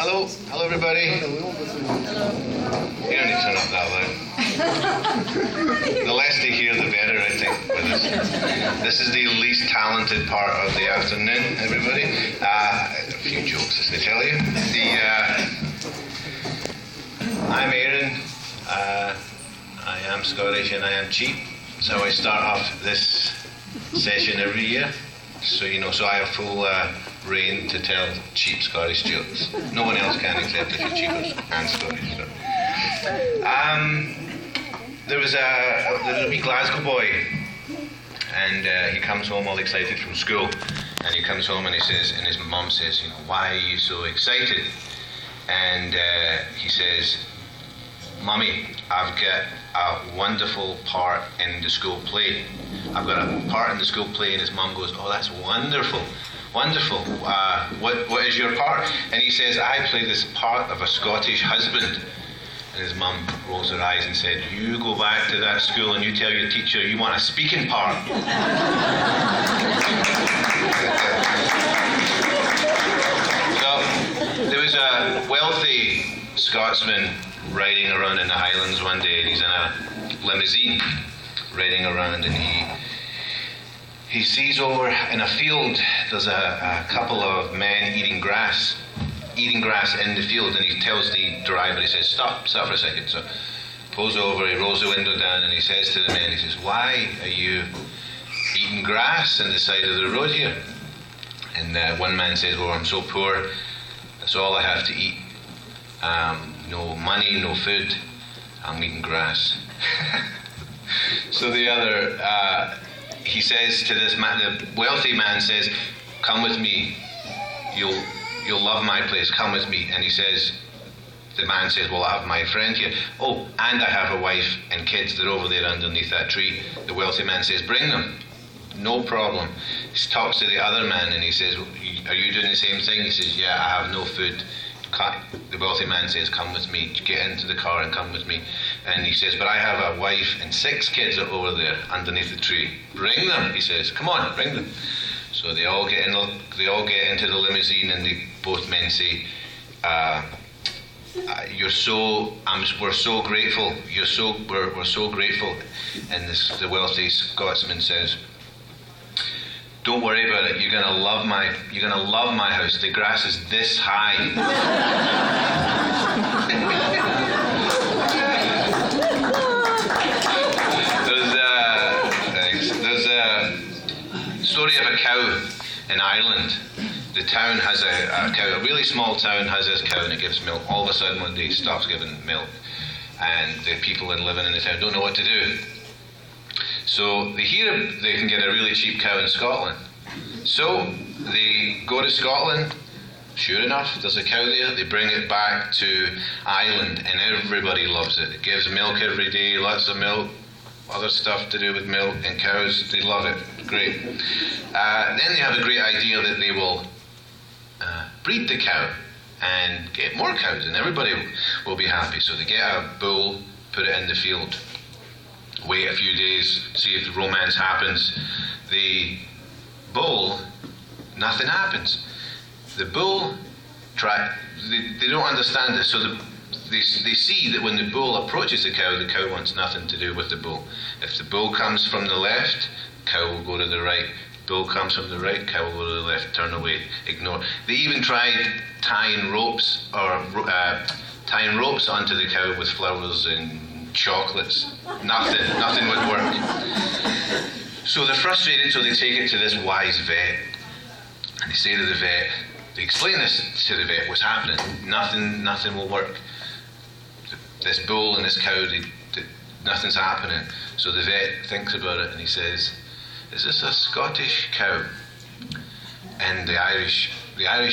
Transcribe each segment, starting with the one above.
Hello everybody. You don't need to turn up that loud. The less they hear, the better, I think, with this. This is the least talented part of the afternoon, everybody. A few jokes, as they tell you. I'm Aaron. I am Scottish and I am cheap. So I start off this session every year. So I have full reign to tell cheap Scottish jokes. No one else can except if you're cheaper and Scottish. So. There was a wee Glasgow boy, and he comes home all excited from school, and he comes home and he says, and his mum says, why are you so excited? And he says, Mummy, I've got a wonderful part in the school play. I've got a part in the school play, and his mum goes, oh, that's wonderful. Wonderful. What is your part? And he says, I play this part of a Scottish husband. And his mum rolls her eyes and said, you go back to that school and you tell your teacher you want a speaking part. So, there was a wealthy Scotsman riding around in the Highlands one day, and he's in a limousine riding around, and he sees over in a field there's a couple of men eating grass in the field, and he tells the driver, he says, stop for a second. So pulls over, he rolls the window down, and he says to the men, he says, why are you eating grass on the side of the road here? And one man says, well, I'm so poor, that's all I have to eat. No money, no food, I'm eating grass. So the other, he says to this man, the wealthy man says, come with me, you'll love my place, come with me. And he says, the man says, well, I have my friend here. Oh, and I have a wife and kids, they're over there underneath that tree. The wealthy man says, bring them, no problem. He talks to the other man and he says, are you doing the same thing? He says, yeah, I have no food. The wealthy man says, come with me, get into the car and come with me. And he says, but I have a wife and 6 kids are over there underneath the tree. Bring them, he says, come on, bring them. So they all get into the limousine, and both men say, we're so grateful. We're so grateful. And the wealthy Scotsman says, don't worry about it. You're gonna love my house. The grass is this high. There's a story of a cow in Ireland. The town has a cow. A really small town has this cow, and it gives milk. All of a sudden, one day, it stops giving milk, and the people living in the town don't know what to do. So they hear they can get a really cheap cow in Scotland. So they go to Scotland. Sure enough, there's a cow there. They bring it back to Ireland, and everybody loves it. It gives milk every day, lots of milk, other stuff to do with milk and cows. They love it. Great. Then they have a great idea that they will breed the cow and get more cows, and everybody will be happy. So they get a bull, put it in the field, wait a few days, see if the romance happens. The bull, nothing happens. The bull, they don't understand this, so they see that when the bull approaches the cow wants nothing to do with the bull. If the bull comes from the left, cow will go to the right. Bull comes from the right, cow will go to the left, turn away, ignore. They even tried tying ropes onto the cow with flowers and chocolates. Nothing would work. So they're frustrated, so they take it to this wise vet. And they say to the vet, they explain this to the vet, what's happening. Nothing will work. This bull and this cow, nothing's happening. So the vet thinks about it and he says, is this a Scottish cow? And the Irish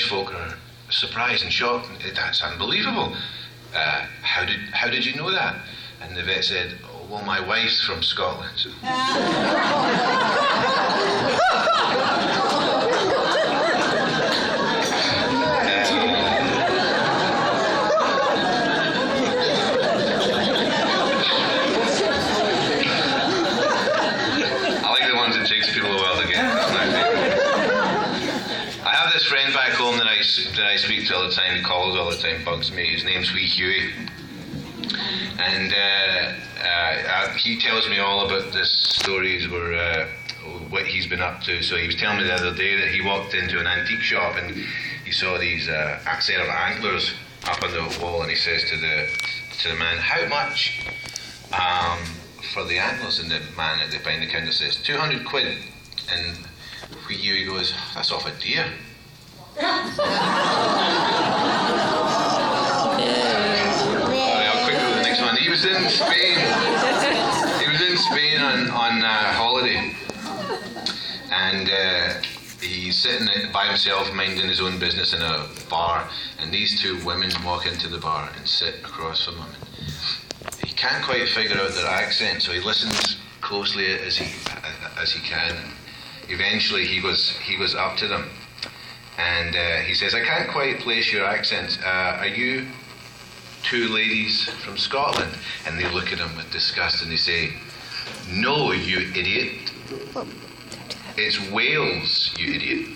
folk are surprised and shocked. That's unbelievable. How did you know that? And the vet said, oh, well, my wife's from Scotland. friend back home that I speak to all the the time, he calls all the time, bugs me. His name's Wee Hughie. And he tells me all about this stories where what he's been up to. So he was telling me the other day that he walked into an antique shop and he saw these set of antlers up on the wall, and he says to the man, "How much for the antlers?" And the man at the behind the counter says, £200. And Wee Hughie goes, "That's off a deer." I'll quickly go to the next one. He was in Spain. He was in Spain on holiday, and he's sitting by himself, minding his own business in a bar, and these two women walk into the bar and sit across from him. He can't quite figure out their accent, so he listens closely as he can. Eventually, he goes up to them, and he says, "I can't quite place your accent. Are you two ladies from Scotland?" And they look at him with disgust and they say, "No, you idiot. It's Wales, you idiot."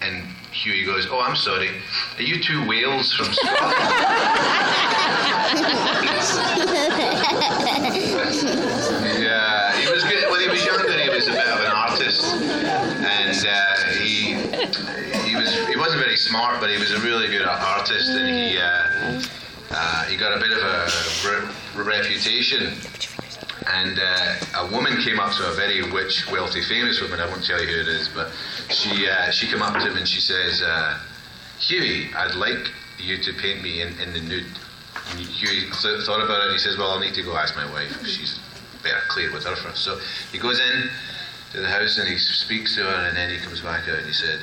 And Hughie goes, "Oh, I'm sorry. Are you two whales from Scotland?" Yeah, he was good. When he was younger, he was a bit of an artist, and he wasn't very smart, but he was a really good artist, and he got a bit of a reputation. And a woman came up to a very rich, wealthy, famous woman. I won't tell you who it is, but she came up to him and she says, "Hughie, I'd like you to paint me in the nude." And Hughie thought about it and he says, "Well, I'll need to go ask my wife. She's better clear with her first." So he goes in to the house and he speaks to her, and then he comes back out and he said,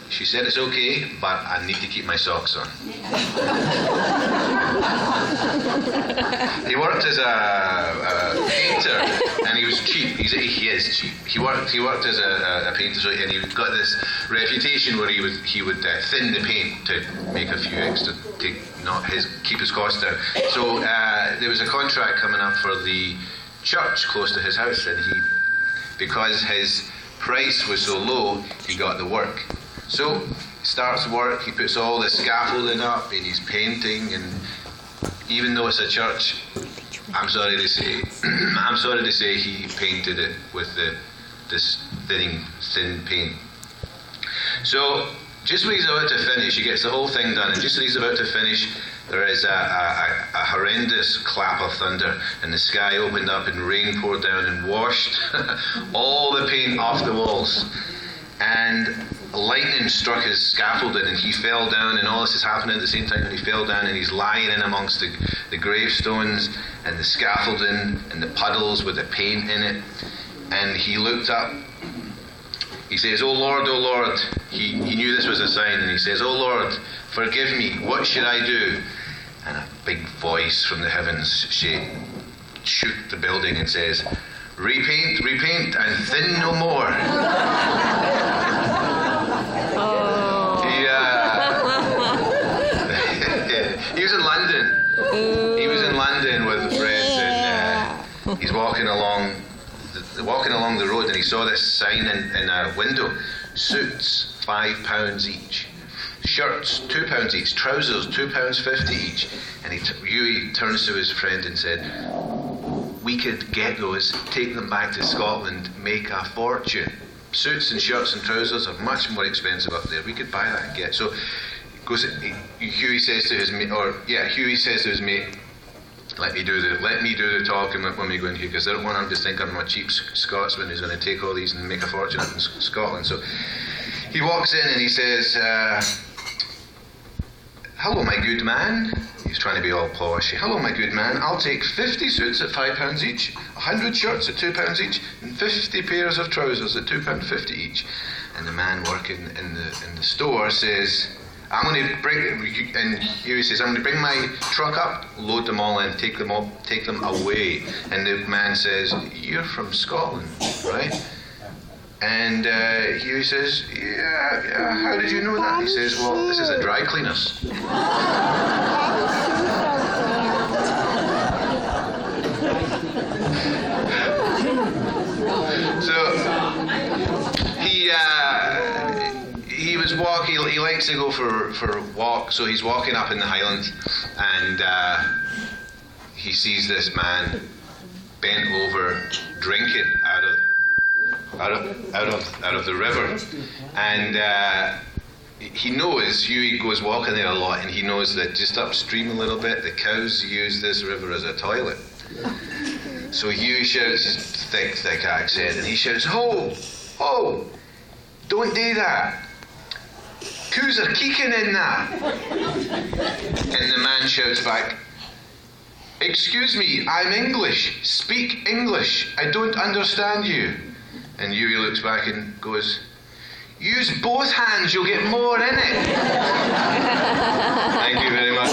"She said it's okay, but I need to keep my socks on." He worked as a painter, and he was cheap. He is cheap. He worked as a painter, and he got this reputation where he would thin the paint to make a few extra, keep his costs down. So there was a contract coming up for the church close to his house, and because his price was so low, he got the work. So starts work, he puts all the scaffolding up and he's painting, and even though it's a church, I'm sorry to say he painted it with this thin paint. So just when he's about to finish, he gets the whole thing done, and just as he's about to finish, there is a horrendous clap of thunder, and the sky opened up and rain poured down and washed all the paint off the walls. And lightning struck his scaffolding and he fell down, and all this is happening at the same time, and he fell down and he's lying in amongst the gravestones and the scaffolding and the puddles with the paint in it. And he looked up. He says, "Oh Lord, oh Lord." He knew this was a sign, and he says, "Oh Lord, forgive me. What should I do?" And a big voice from the heavens shook the building and says, "Repaint, repaint, and thin no more." He was in London. He was in London with friends, and he's walking along the road, and he saw this sign in a window: suits £5 each, shirts £2 each, trousers £2.50 each. And Hughie turns to his friend and said, "We could get those, take them back to Scotland, make a fortune. Suits and shirts and trousers are much more expensive up there. We could buy that and get." So Hughie says to his mate, let me do the talking when we go in here, because I don't want him to think I'm a cheap Scotsman who's going to take all these and make a fortune up in Scotland. So he walks in and he says, "Hello, my good man." He's trying to be all posh. "Hello, my good man. I'll take 50 suits at £5 each, 100 shirts at £2 each, and 50 pairs of trousers at £2.50 each." And the man working in the store says, "I'm going to bring my truck up, load them all in, take them away." And the man says, "You're from Scotland, right?" And Hughie says, yeah, how did you know that? He says, "Well, this is a dry cleaner's." So he his walk, he likes to go for a walk, so he's walking up in the Highlands, and he sees this man bent over drinking out of the river, and he knows, Hughie goes walking there a lot, and he knows that just upstream a little bit, the cows use this river as a toilet. So Hughie shouts his thick accent, and he shouts, "Oh, don't do that. Coos are keeking in that." And the man shouts back, "Excuse me, I'm English. Speak English. I don't understand you." And Hughie looks back and goes, "Use both hands, you'll get more in it." Thank you very much.